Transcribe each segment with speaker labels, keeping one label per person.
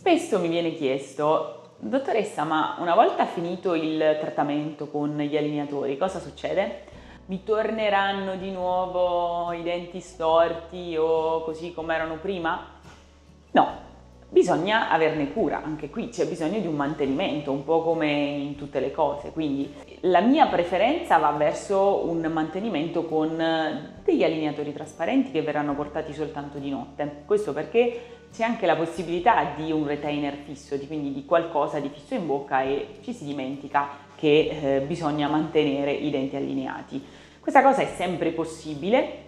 Speaker 1: Spesso mi viene chiesto, dottoressa, ma una volta finito il trattamento con gli allineatori, cosa succede? Mi torneranno di nuovo i denti storti o così come erano prima? No, bisogna averne cura, anche qui c'è bisogno di un mantenimento, un po' come in tutte le cose, quindi la mia preferenza va verso un mantenimento con degli allineatori trasparenti che verranno portati soltanto di notte. Questo perché c'è anche la possibilità di un retainer fisso, quindi di qualcosa di fisso in bocca e ci si dimentica che bisogna mantenere i denti allineati. Questa cosa è sempre possibile,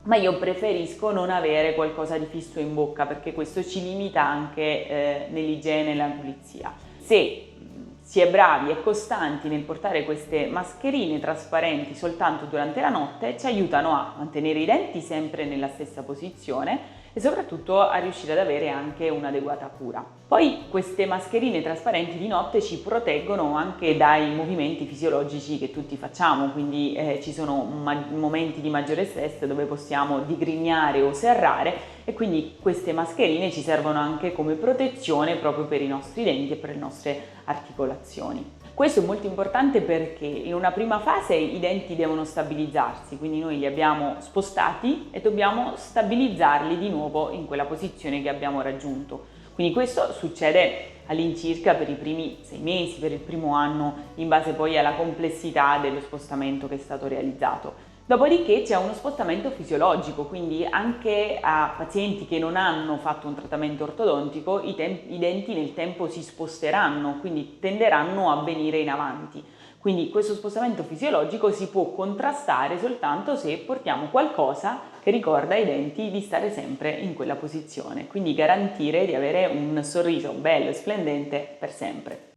Speaker 1: ma io preferisco non avere qualcosa di fisso in bocca perché questo ci limita anche nell'igiene e nella pulizia. Se si è bravi e costanti nel portare queste mascherine trasparenti soltanto durante la notte, ci aiutano a mantenere i denti sempre nella stessa posizione e soprattutto a riuscire ad avere anche un'adeguata cura. Poi queste mascherine trasparenti di notte ci proteggono anche dai movimenti fisiologici che tutti facciamo, quindi ci sono momenti di maggiore stress dove possiamo digrignare o serrare e quindi queste mascherine ci servono anche come protezione proprio per i nostri denti e per le nostre articolazioni. Questo è molto importante perché in una prima fase i denti devono stabilizzarsi, quindi noi li abbiamo spostati e dobbiamo stabilizzarli di nuovo in quella posizione che abbiamo raggiunto. Quindi questo succede all'incirca per i primi 6 mesi, per il primo anno, in base poi alla complessità dello spostamento che è stato realizzato. Dopodiché c'è uno spostamento fisiologico, quindi anche a pazienti che non hanno fatto un trattamento ortodontico i denti nel tempo si sposteranno, quindi tenderanno a venire in avanti. Quindi questo spostamento fisiologico si può contrastare soltanto se portiamo qualcosa che ricorda ai denti di stare sempre in quella posizione, quindi garantire di avere un sorriso bello e splendente per sempre.